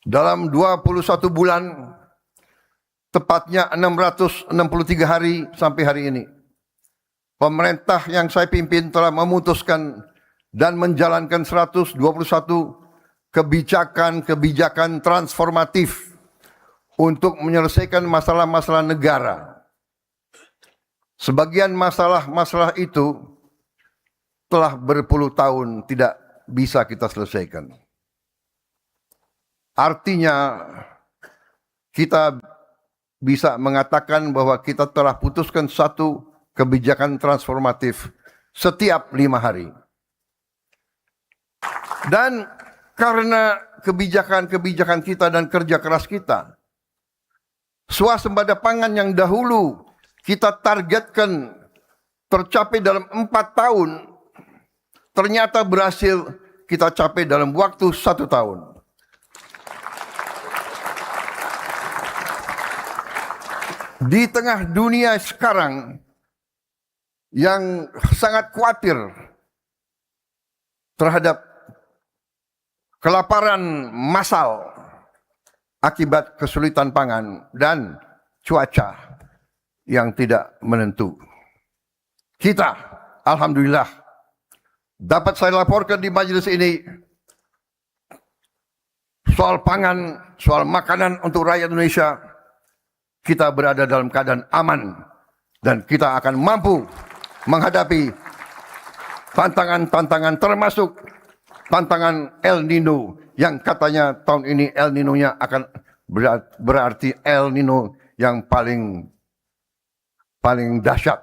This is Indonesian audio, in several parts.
dalam 21 bulan, tepatnya 663 hari sampai hari ini, pemerintah yang saya pimpin telah memutuskan dan menjalankan 121 kebijakan transformatif untuk menyelesaikan masalah-masalah negara. Sebagian masalah-masalah itu telah berpuluh tahun tidak bisa kita selesaikan. Artinya, kita bisa mengatakan bahwa kita telah putuskan satu kebijakan transformatif setiap 5 hari. Dan karena kebijakan-kebijakan kita dan kerja keras kita, swasembada pangan yang dahulu kita targetkan tercapai dalam 4 tahun, ternyata berhasil kita capai dalam waktu 1 tahun. Di tengah dunia sekarang yang sangat khawatir terhadap kelaparan massal akibat kesulitan pangan dan cuaca yang tidak menentu, kita, alhamdulillah, dapat saya laporkan di majelis ini, soal pangan, soal makanan untuk rakyat Indonesia, kita berada dalam keadaan aman dan kita akan mampu menghadapi tantangan-tantangan, termasuk tantangan El Nino yang katanya tahun ini El Nino-nya akan berarti El Nino yang paling dahsyat.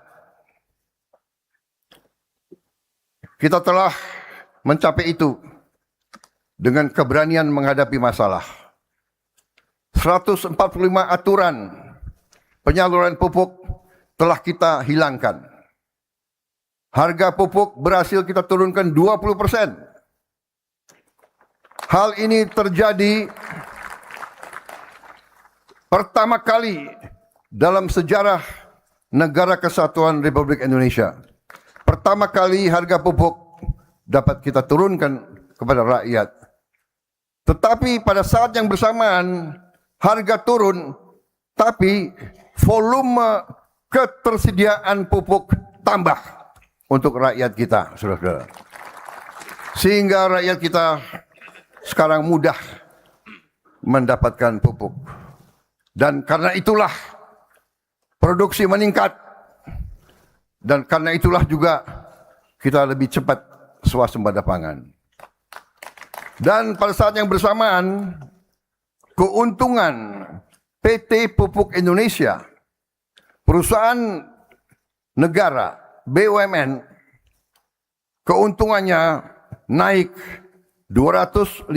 Kita telah mencapai itu dengan keberanian menghadapi masalah. 145 aturan penyaluran pupuk telah kita hilangkan. Harga pupuk berhasil kita turunkan 20%. Hal ini terjadi pertama kali dalam sejarah Negara Kesatuan Republik Indonesia. Pertama kali harga pupuk dapat kita turunkan kepada rakyat. Tetapi pada saat yang bersamaan harga turun, tapi volume ketersediaan pupuk tambah untuk rakyat kita, saudara-saudara. Sehingga rakyat kita sekarang mudah mendapatkan pupuk. Dan karena itulah produksi meningkat. Dan karena itulah juga kita lebih cepat swasembada pangan. Dan pada saat yang bersamaan, keuntungan PT Pupuk Indonesia, perusahaan negara, BUMN, keuntungannya naik 252,8%.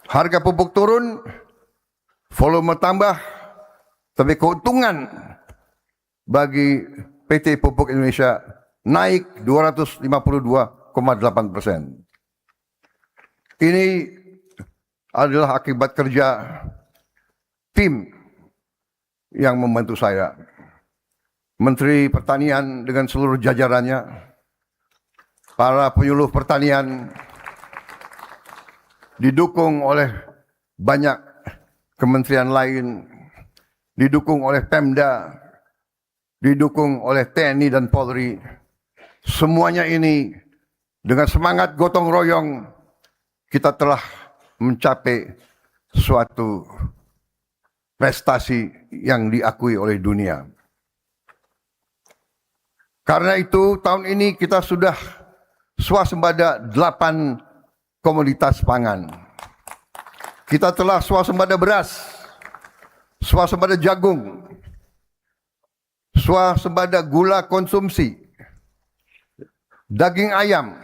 Harga pupuk turun, volume tambah, tapi keuntungan bagi PT Pupuk Indonesia naik 252,8%. Ini adalah akibat kerja tim yang membantu saya. Menteri Pertanian dengan seluruh jajarannya, para penyuluh pertanian, didukung oleh banyak kementerian lain, didukung oleh Pemda, didukung oleh TNI dan Polri. Semuanya ini dengan semangat gotong royong kita telah mencapai suatu prestasi yang diakui oleh dunia. Karena itu tahun ini kita sudah swasembada 8 komoditas pangan. Kita telah swasembada beras, swasembada jagung, swasembada gula konsumsi, daging ayam,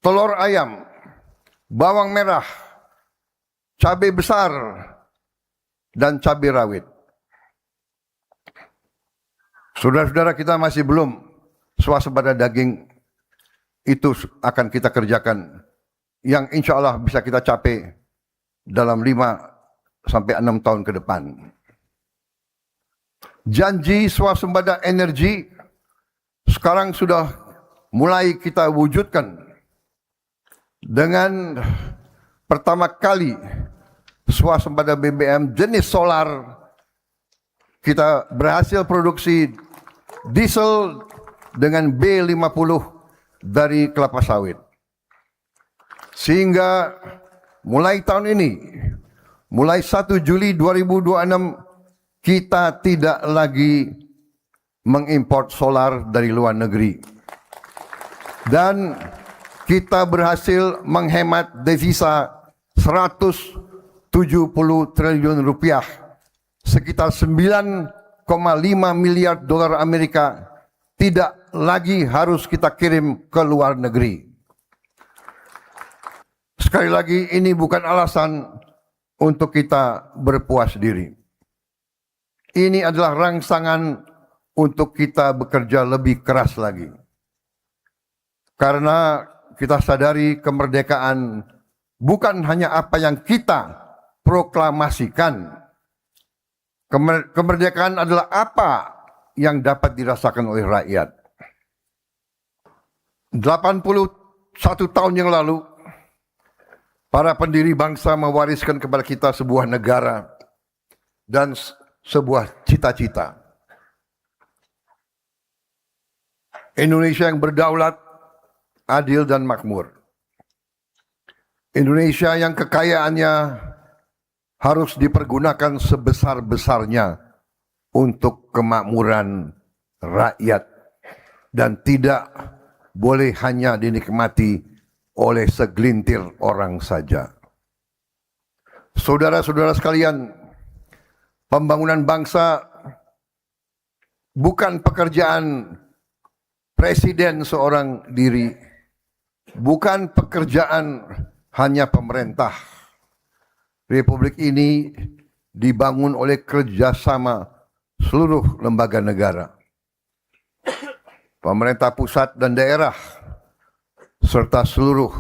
telur ayam, bawang merah, cabai besar, dan cabai rawit. Saudara-saudara, kita masih belum swasembada daging. Itu akan kita kerjakan, yang insya Allah bisa kita capai dalam 5 sampai 6 tahun ke depan. Janji swasembada energi sekarang sudah mulai kita wujudkan dengan pertama kali swasembada BBM jenis solar. Kita berhasil produksi diesel dengan B50 dari kelapa sawit. Sehingga mulai tahun ini, mulai 1 Juli 2026, kita tidak lagi mengimpor solar dari luar negeri. Dan kita berhasil menghemat devisa 170 triliun rupiah, sekitar 9,5 miliar dolar Amerika tidak lagi harus kita kirim ke luar negeri. Sekali lagi, ini bukan alasan untuk kita berpuas diri. Ini adalah rangsangan untuk kita bekerja lebih keras lagi. Karena kita sadari kemerdekaan bukan hanya apa yang kita proklamasikan. Kemerdekaan adalah apa yang dapat dirasakan oleh rakyat. 81 tahun yang lalu, para pendiri bangsa mewariskan kepada kita sebuah negara dan sebuah cita-cita. Indonesia yang berdaulat, adil dan makmur. Indonesia yang kekayaannya harus dipergunakan sebesar-besarnya untuk kemakmuran rakyat dan tidak boleh hanya dinikmati oleh segelintir orang saja. Saudara-saudara sekalian, pembangunan bangsa bukan pekerjaan presiden seorang diri, bukan pekerjaan hanya pemerintah. Republik ini dibangun oleh kerjasama seluruh lembaga negara, pemerintah pusat dan daerah, serta seluruh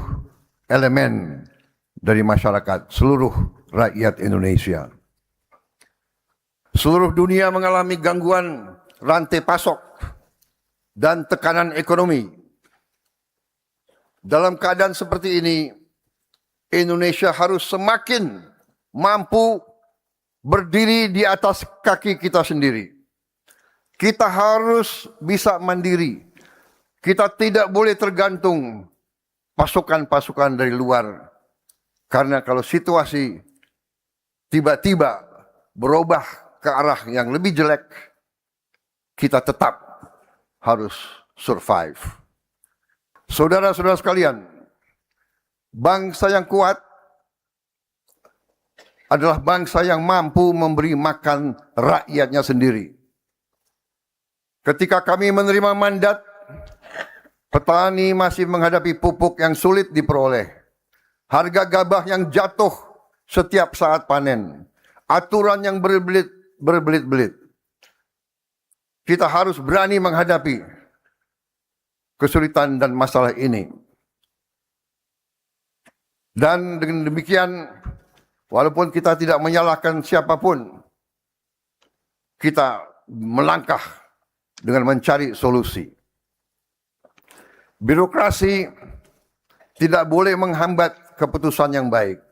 elemen dari masyarakat, seluruh rakyat Indonesia. Seluruh dunia mengalami gangguan rantai pasok dan tekanan ekonomi. Dalam keadaan seperti ini, Indonesia harus semakin mampu berdiri di atas kaki kita sendiri. Kita harus bisa mandiri. Kita tidak boleh tergantung pasukan-pasukan dari luar. Karena kalau situasi tiba-tiba berubah ke arah yang lebih jelek, kita tetap harus survive. Saudara-saudara sekalian, bangsa yang kuat adalah bangsa yang mampu memberi makan rakyatnya sendiri. Ketika kami menerima mandat, petani masih menghadapi pupuk yang sulit diperoleh, harga gabah yang jatuh setiap saat panen, aturan yang berbelit-belit. Kita harus berani menghadapi kesulitan dan masalah ini. Dan dengan demikian, walaupun kita tidak menyalahkan siapapun, kita melangkah dengan mencari solusi. Birokrasi tidak boleh menghambat keputusan yang baik.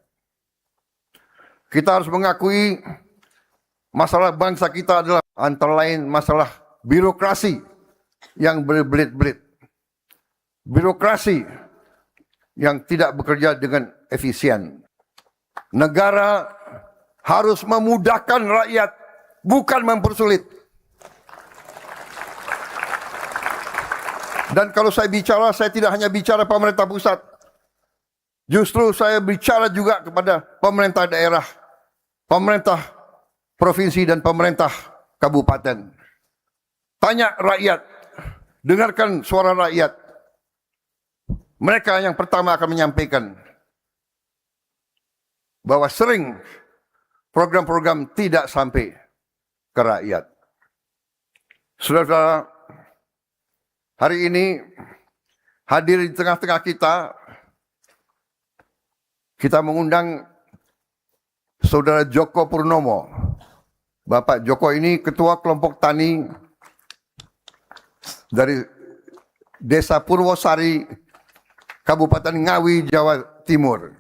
Kita harus mengakui masalah bangsa kita adalah antara lain masalah birokrasi yang berbelit-belit. Birokrasi yang tidak bekerja dengan efisien. Negara harus memudahkan rakyat, bukan mempersulit. Dan kalau saya bicara, saya tidak hanya bicara pemerintah pusat. Justru saya bicara juga kepada pemerintah daerah, pemerintah provinsi dan pemerintah kabupaten. Tanya rakyat, dengarkan suara rakyat. Mereka yang pertama akan menyampaikan bahwa sering program-program tidak sampai ke rakyat. Saudara-saudara, hari ini hadir di tengah-tengah kita mengundang Saudara Joko Purnomo. Bapak Joko ini ketua kelompok tani dari Desa Purwosari, Kabupaten Ngawi, Jawa Timur.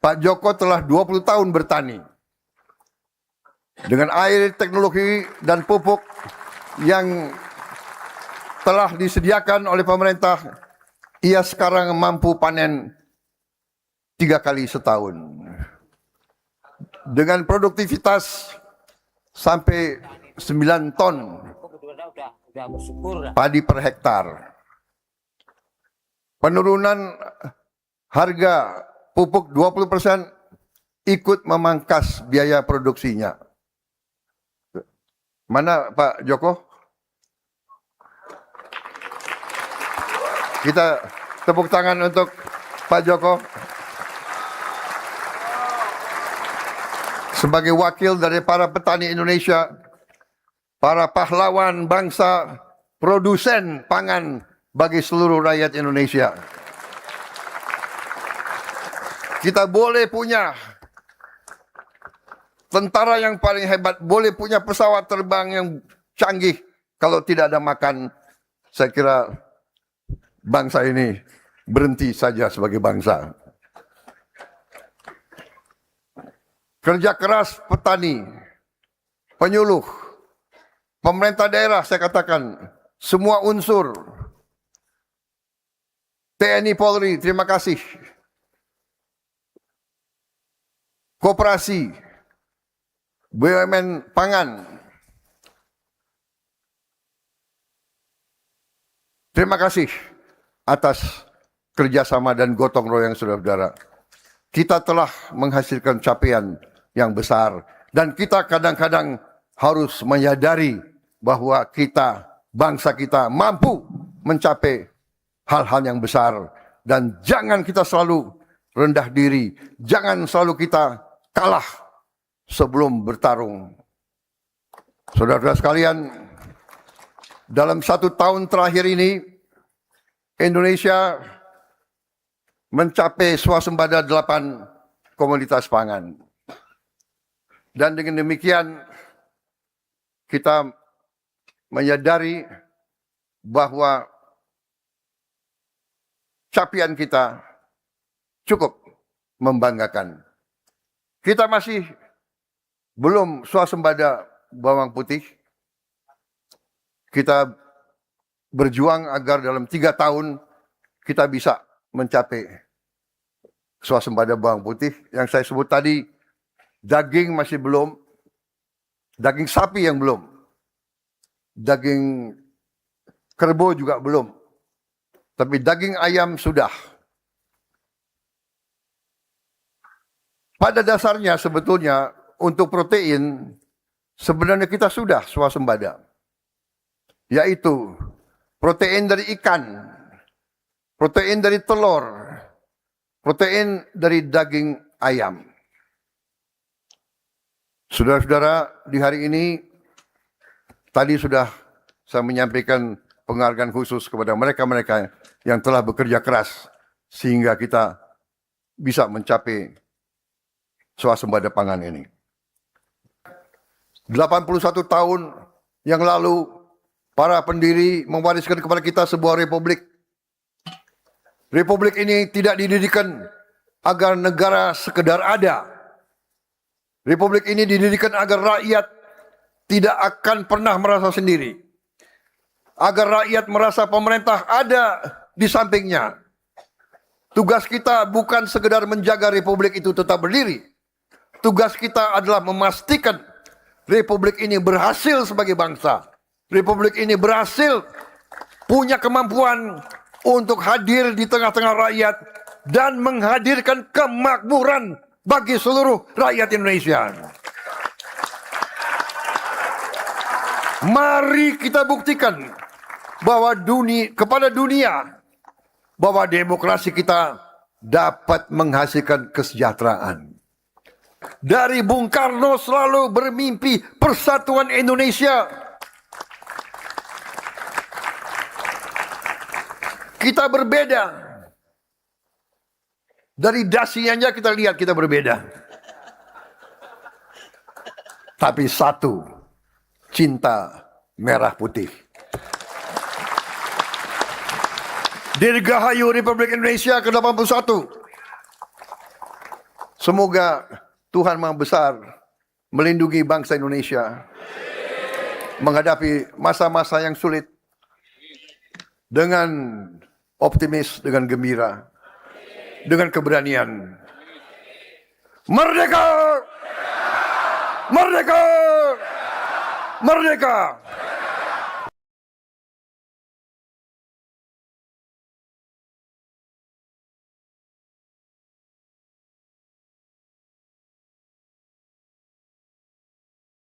Pak Joko telah 20 tahun bertani. Dengan air, teknologi, dan pupuk yang telah disediakan oleh pemerintah, ia sekarang mampu panen 3 kali setahun. Dengan produktivitas sampai 9 ton padi per hektar. Penurunan harga pupuk 20% ikut memangkas biaya produksinya. Mana Pak Joko? Kita tepuk tangan untuk Pak Joko. Sebagai wakil dari para petani Indonesia, para pahlawan bangsa, produsen pangan bagi seluruh rakyat Indonesia. Kita boleh punya tentara yang paling hebat, boleh punya pesawat terbang yang canggih, kalau tidak ada makan, saya kira bangsa ini berhenti saja sebagai bangsa. Kerja keras petani, penyuluh, pemerintah daerah, saya katakan, semua unsur, TNI Polri, terima kasih. Koperasi, BUMN pangan, terima kasih atas kerjasama dan gotong royong saudara-saudara. Kita telah menghasilkan capaian yang besar, dan kita kadang-kadang harus menyadari bahwa kita, bangsa kita mampu mencapai hal-hal yang besar, dan jangan kita selalu rendah diri, jangan selalu kita kalah sebelum bertarung. Saudara-saudara sekalian, dalam 1 tahun terakhir ini Indonesia mencapai swasembada 8 komoditas pangan. Dan dengan demikian kita menyadari bahwa capaian kita cukup membanggakan. Kita masih belum swasembada bawang putih. Kita berjuang agar dalam 3 tahun kita bisa mencapai swasembada bawang putih. Yang saya sebut tadi, daging masih belum, daging sapi yang belum, daging kerbau juga belum, tapi daging ayam sudah. Pada dasarnya sebetulnya untuk protein sebenarnya kita sudah swasembada, yaitu protein dari ikan, protein dari telur, protein dari daging ayam. Saudara-saudara, di hari ini tadi sudah saya menyampaikan penghargaan khusus kepada mereka-mereka yang telah bekerja keras sehingga kita bisa mencapai swasembada pangan ini. 81 tahun yang lalu para pendiri mewariskan kepada kita sebuah republik. Republik ini tidak didirikan agar negara sekedar ada. Republik ini didirikan agar rakyat tidak akan pernah merasa sendiri. Agar rakyat merasa pemerintah ada di sampingnya. Tugas kita bukan sekedar menjaga republik itu tetap berdiri. Tugas kita adalah memastikan republik ini berhasil sebagai bangsa. Republik ini berhasil punya kemampuan untuk hadir di tengah-tengah rakyat dan menghadirkan kemakmuran bagi seluruh rakyat Indonesia. Mari kita buktikan bahwa kepada dunia bahwa demokrasi kita dapat menghasilkan kesejahteraan. Dari Bung Karno selalu bermimpi persatuan Indonesia. Kita berbeda. Dari dasinya aja kita lihat kita berbeda. Tapi satu, cinta merah putih. Dirgahayu Republik Indonesia ke-81. Semoga Tuhan Maha Besar melindungi bangsa Indonesia menghadapi masa-masa yang sulit dengan optimis, dengan gembira, dengan keberanian. Merdeka! Merdeka! Merdeka!